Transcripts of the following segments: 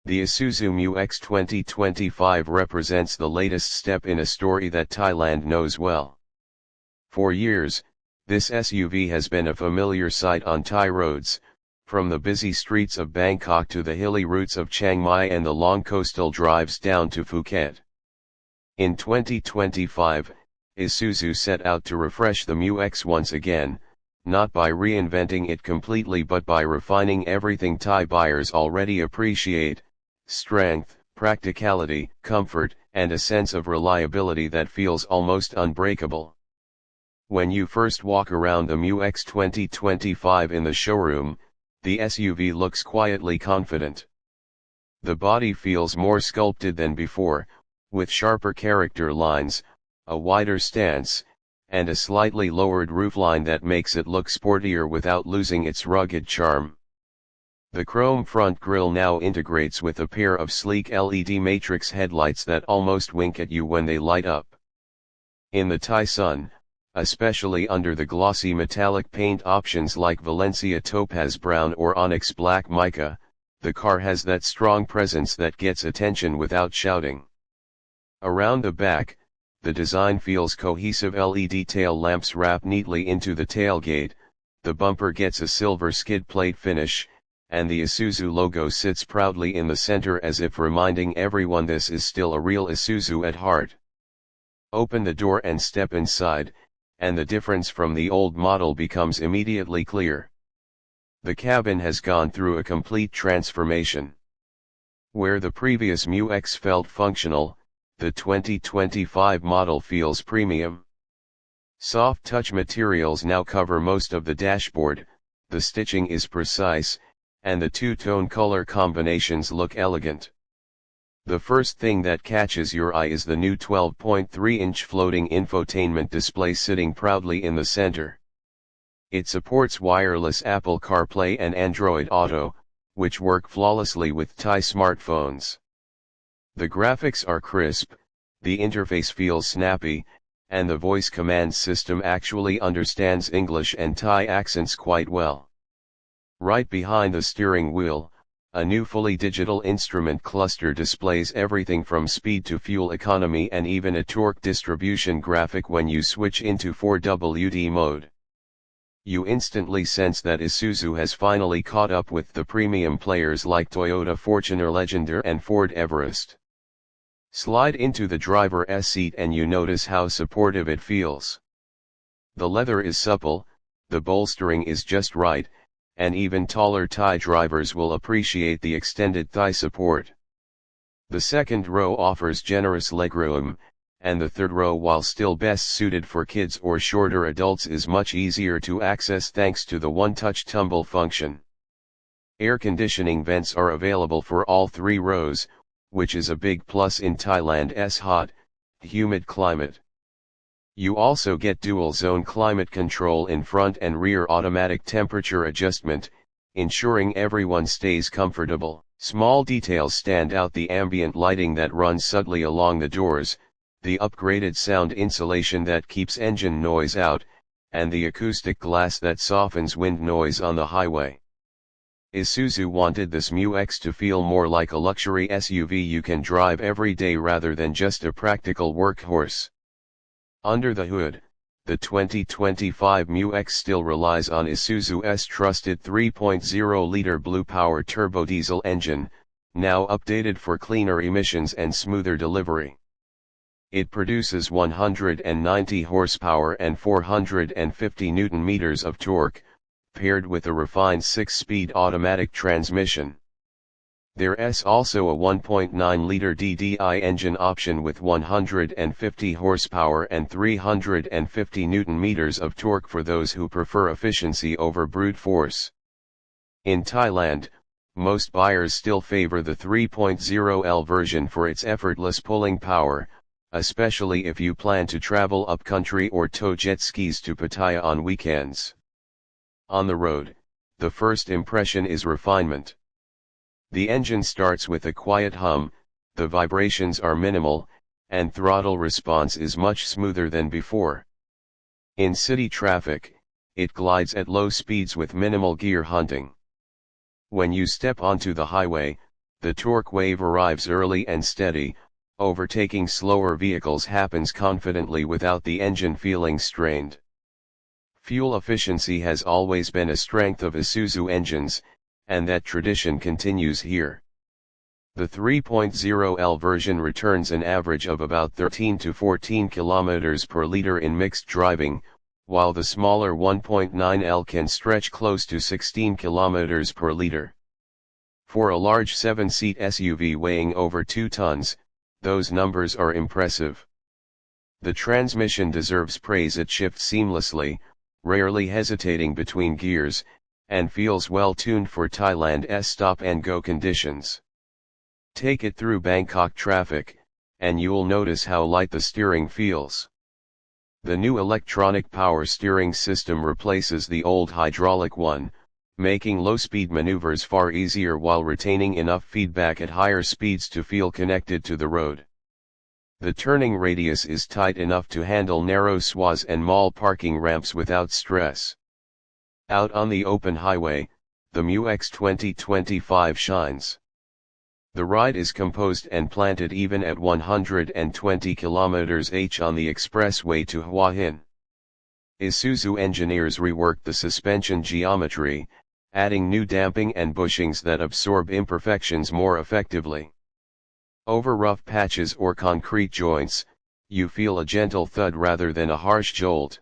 The Isuzu Mu-X 2025 represents the latest step in a story that Thailand knows well. For years, this SUV has been a familiar sight on Thai roads, from the busy streets of Bangkok to the hilly routes of Chiang Mai and the long coastal drives down to Phuket. In 2025, Isuzu set out to refresh the Mu-X once again, not by reinventing it completely but by refining everything Thai buyers already appreciate: strength, practicality, comfort, and a sense of reliability that feels almost unbreakable. When you first walk around the Mu-X 2025 in the showroom, the SUV looks quietly confident. The body feels more sculpted than before, with sharper character lines, a wider stance, and a slightly lowered roofline that makes it look sportier without losing its rugged charm. The chrome front grille now integrates with a pair of sleek LED matrix headlights that almost wink at you when they light up. In the Thai sun, especially under the glossy metallic paint options like Valencia Topaz Brown or Onyx Black Mica, the car has that strong presence that gets attention without shouting. Around the back, the design feels cohesive. LED tail lamps wrap neatly into the tailgate, the bumper gets a silver skid plate finish, and the Isuzu logo sits proudly in the center as if reminding everyone this is still a real Isuzu at heart. Open the door and step inside, and the difference from the old model becomes immediately clear. The cabin has gone through a complete transformation. Where the previous Mu-X felt functional, the 2025 model feels premium. Soft touch materials now cover most of the dashboard, the stitching is precise, and the two-tone color combinations look elegant. The first thing that catches your eye is the new 12.3-inch floating infotainment display sitting proudly in the center. It supports wireless Apple CarPlay and Android Auto, which work flawlessly with Thai smartphones. The graphics are crisp, the interface feels snappy, and the voice command system actually understands English and Thai accents quite well. Right behind the steering wheel, a new fully digital instrument cluster displays everything from speed to fuel economy and even a torque distribution graphic when you switch into 4WD mode. You instantly sense that Isuzu has finally caught up with the premium players like Toyota Fortuner Legender and Ford Everest. Slide into the driver's seat and you notice how supportive it feels. The leather is supple, the bolstering is just right, and even taller Thai drivers will appreciate the extended thigh support. The second row offers generous legroom, and the third row, while still best suited for kids or shorter adults, is much easier to access thanks to the one-touch tumble function. Air conditioning vents are available for all three rows, which is a big plus in Thailand's hot, humid climate. You also get dual-zone climate control in front and rear, automatic temperature adjustment, ensuring everyone stays comfortable. Small details stand out: the ambient lighting that runs subtly along the doors, the upgraded sound insulation that keeps engine noise out, and the acoustic glass that softens wind noise on the highway. Isuzu wanted this Mu-X to feel more like a luxury SUV you can drive every day rather than just a practical workhorse. Under the hood, the 2025 Mu-X still relies on Isuzu's trusted 3.0-liter Blue Power turbodiesel engine, now updated for cleaner emissions and smoother delivery. It produces 190 horsepower and 450 Nm of torque, paired with a refined 6-speed automatic transmission. There's also a 1.9-liter DDI engine option with 150 horsepower and 350 Nm of torque for those who prefer efficiency over brute force. In Thailand, most buyers still favor the 3.0L version for its effortless pulling power, especially if you plan to travel upcountry or tow jet skis to Pattaya on weekends. On the road, the first impression is refinement. The engine starts with a quiet hum, the vibrations are minimal, and throttle response is much smoother than before. In city traffic, it glides at low speeds with minimal gear hunting. When you step onto the highway, The torque wave arrives early and steady, overtaking slower vehicles happens confidently without the engine feeling strained. Fuel efficiency has always been a strength of Isuzu engines, and that tradition continues here. The 3.0L version returns an average of about 13 to 14 km per liter in mixed driving, while the smaller 1.9L can stretch close to 16 km per liter. For a large 7-seat SUV weighing over 2 tons, those numbers are impressive. The transmission deserves praise. It shifts seamlessly, rarely hesitating between gears, and feels well tuned for Thailand's stop-and-go conditions. Take it through Bangkok traffic, and you'll notice how light the steering feels. The new electronic power steering system replaces the old hydraulic one, making low-speed maneuvers far easier while retaining enough feedback at higher speeds to feel connected to the road. The turning radius is tight enough to handle narrow swaths and mall parking ramps without stress. Out on the open highway, the Mu-X 2025 shines. The ride is composed and planted even at 120 km/h on the expressway to Hua Hin. Isuzu engineers reworked the suspension geometry, adding new damping and bushings that absorb imperfections more effectively. Over rough patches or concrete joints, you feel a gentle thud rather than a harsh jolt.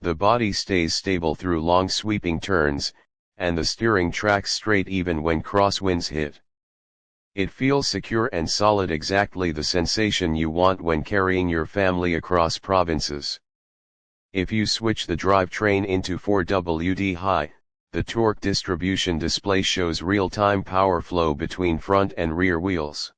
The body stays stable through long sweeping turns, and the steering tracks straight even when crosswinds hit. It feels secure and solid, exactly the sensation you want when carrying your family across provinces. If you switch the drivetrain into 4WD high, the torque distribution display shows real-time power flow between front and rear wheels.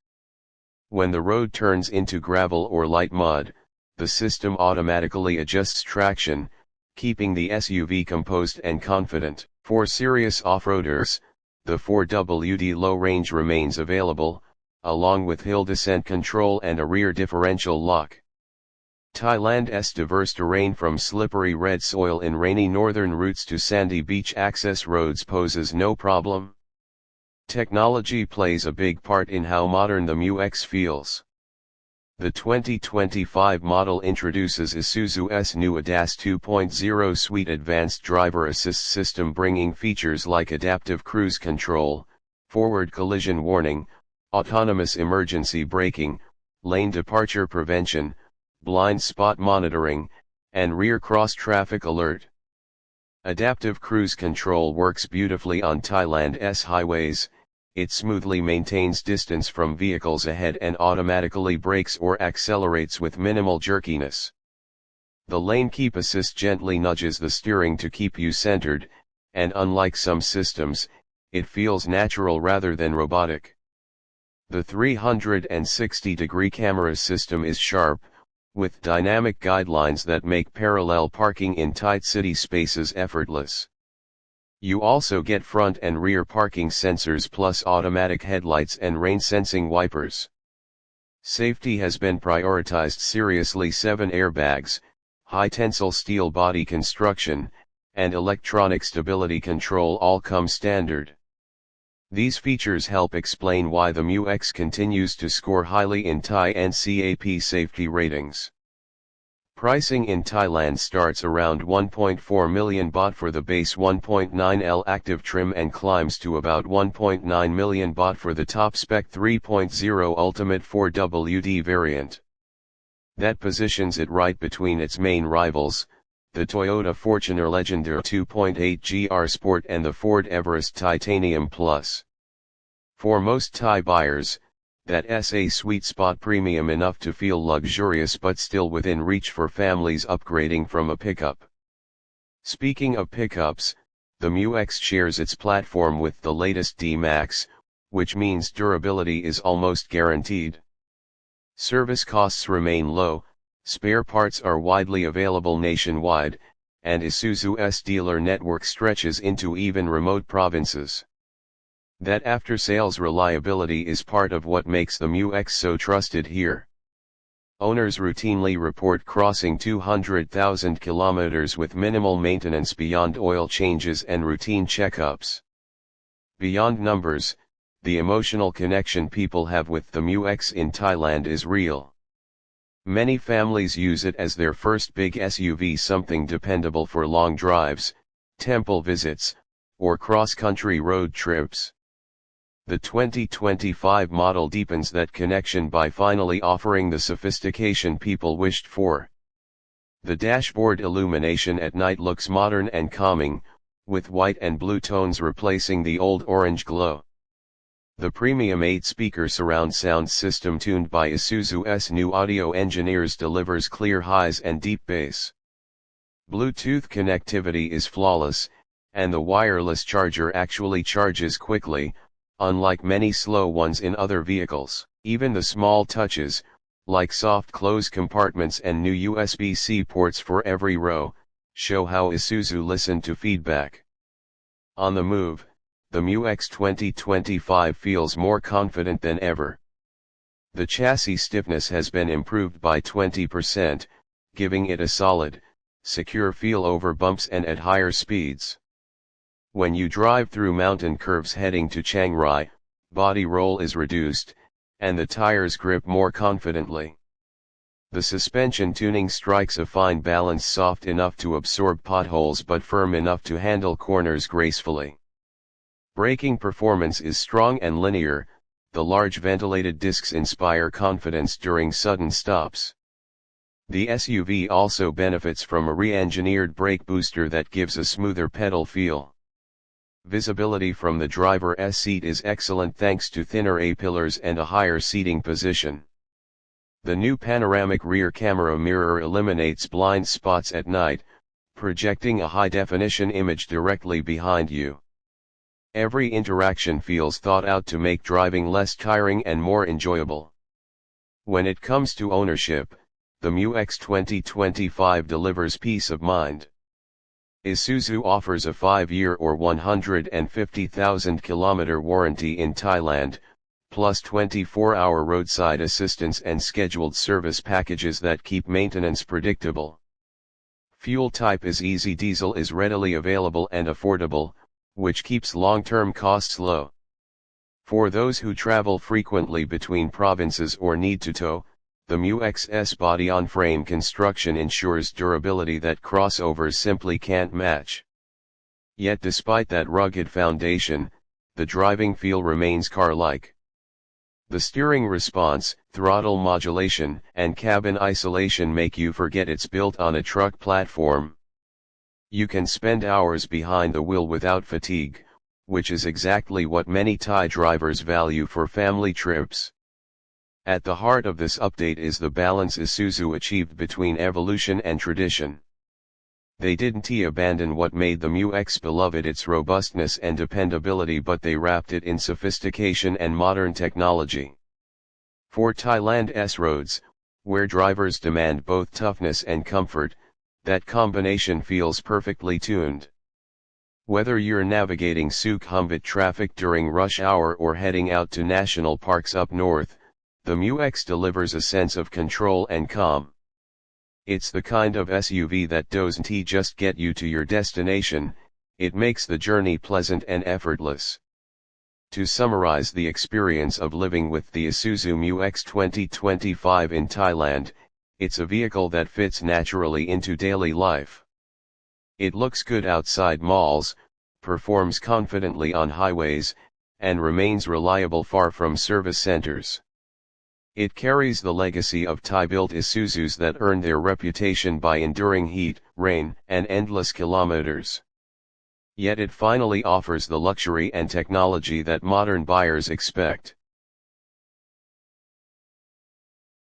When the road turns into gravel or light mud, the system automatically adjusts traction, keeping the SUV composed and confident. For serious off-roaders, the 4WD low range remains available, along with hill descent control and a rear differential lock. Thailand's diverse terrain, from slippery red soil in rainy northern routes to sandy beach access roads, poses no problem. Technology plays a big part in how modern the Mu-X feels. The 2025 model introduces Isuzu's new ADAS 2.0 suite advanced driver assist system, bringing features like adaptive cruise control, forward collision warning, autonomous emergency braking, lane departure prevention, blind spot monitoring, and rear cross-traffic alert. Adaptive cruise control works beautifully on Thailand's highways. It smoothly maintains distance from vehicles ahead and automatically brakes or accelerates with minimal jerkiness. The lane keep assist gently nudges the steering to keep you centered, and unlike some systems, it feels natural rather than robotic. The 360-degree camera system is sharp, with dynamic guidelines that make parallel parking in tight city spaces effortless. You also get front and rear parking sensors plus automatic headlights and rain-sensing wipers. Safety has been prioritized seriously. 7 airbags, high-tensile steel body construction, and electronic stability control all come standard. These features help explain why the Mu-X continues to score highly in Thai NCAP safety ratings. Pricing in Thailand starts around 1.4 million baht for the base 1.9L active trim and climbs to about 1.9 million baht for the top-spec 3.0 Ultimate 4WD variant. That positions it right between its main rivals, the Toyota Fortuner Legendary 2.8 GR Sport and the Ford Everest Titanium Plus. For most Thai buyers, that's a sweet spot, premium enough to feel luxurious but still within reach for families upgrading from a pickup. Speaking of pickups, the Mu-X shares its platform with the latest D-Max, which means durability is almost guaranteed. Service costs remain low, spare parts are widely available nationwide, and Isuzu's dealer network stretches into even remote provinces. That after-sales reliability is part of what makes the Mu-X so trusted here. Owners routinely report crossing 200,000 kilometers with minimal maintenance beyond oil changes and routine checkups. Beyond numbers, the emotional connection people have with the Mu-X in Thailand is real. Many families use it as their first big SUV, something dependable for long drives, temple visits, or cross-country road trips. The 2025 model deepens that connection by finally offering the sophistication people wished for. The dashboard illumination at night looks modern and calming, with white and blue tones replacing the old orange glow. The premium 8-speaker surround sound system tuned by Isuzu's new audio engineers delivers clear highs and deep bass. Bluetooth connectivity is flawless, and the wireless charger actually charges quickly, unlike many slow ones in other vehicles. Even the small touches, like soft close compartments and new USB-C ports for every row, show how Isuzu listened to feedback. On the move, the Mu-X 2025 feels more confident than ever. The chassis stiffness has been improved by 20%, giving it a solid, secure feel over bumps and at higher speeds. When you drive through mountain curves heading to Chiang Rai, body roll is reduced, and the tires grip more confidently. The suspension tuning strikes a fine balance, soft enough to absorb potholes but firm enough to handle corners gracefully. Braking performance is strong and linear, the large ventilated discs inspire confidence during sudden stops. The SUV also benefits from a re-engineered brake booster that gives a smoother pedal feel. Visibility from the driver's seat is excellent thanks to thinner A-pillars and a higher seating position. The new panoramic rear camera mirror eliminates blind spots at night, projecting a high-definition image directly behind you. Every interaction feels thought out to make driving less tiring and more enjoyable. When it comes to ownership, the Mu-X 2025 delivers peace of mind. Isuzu offers a 5-year or 150,000 km warranty in Thailand, plus 24-hour roadside assistance and scheduled service packages that keep maintenance predictable. Fuel type is easy. Diesel is readily available and affordable, which keeps long-term costs low. For those who travel frequently between provinces or need to tow, the Mu-X's body-on-frame construction ensures durability that crossovers simply can't match. Yet despite that rugged foundation, the driving feel remains car-like. The steering response, throttle modulation, and cabin isolation make you forget it's built on a truck platform. You can spend hours behind the wheel without fatigue, which is exactly what many Thai drivers value for family trips. At the heart of this update is the balance Isuzu achieved between evolution and tradition. They didn't abandon what made the Mu-X beloved, its robustness and dependability, but they wrapped it in sophistication and modern technology. For Thailand's roads, where drivers demand both toughness and comfort, that combination feels perfectly tuned. Whether you're navigating Sukhumvit traffic during rush hour or heading out to national parks up north, the Mu-X delivers a sense of control and calm. It's the kind of SUV that doesn't just get you to your destination, it makes the journey pleasant and effortless. To summarize the experience of living with the Isuzu Mu-X 2025 in Thailand, it's a vehicle that fits naturally into daily life. It looks good outside malls, performs confidently on highways, and remains reliable far from service centers. It carries the legacy of Thai-built Isuzus that earned their reputation by enduring heat, rain, and endless kilometers. Yet it finally offers the luxury and technology that modern buyers expect.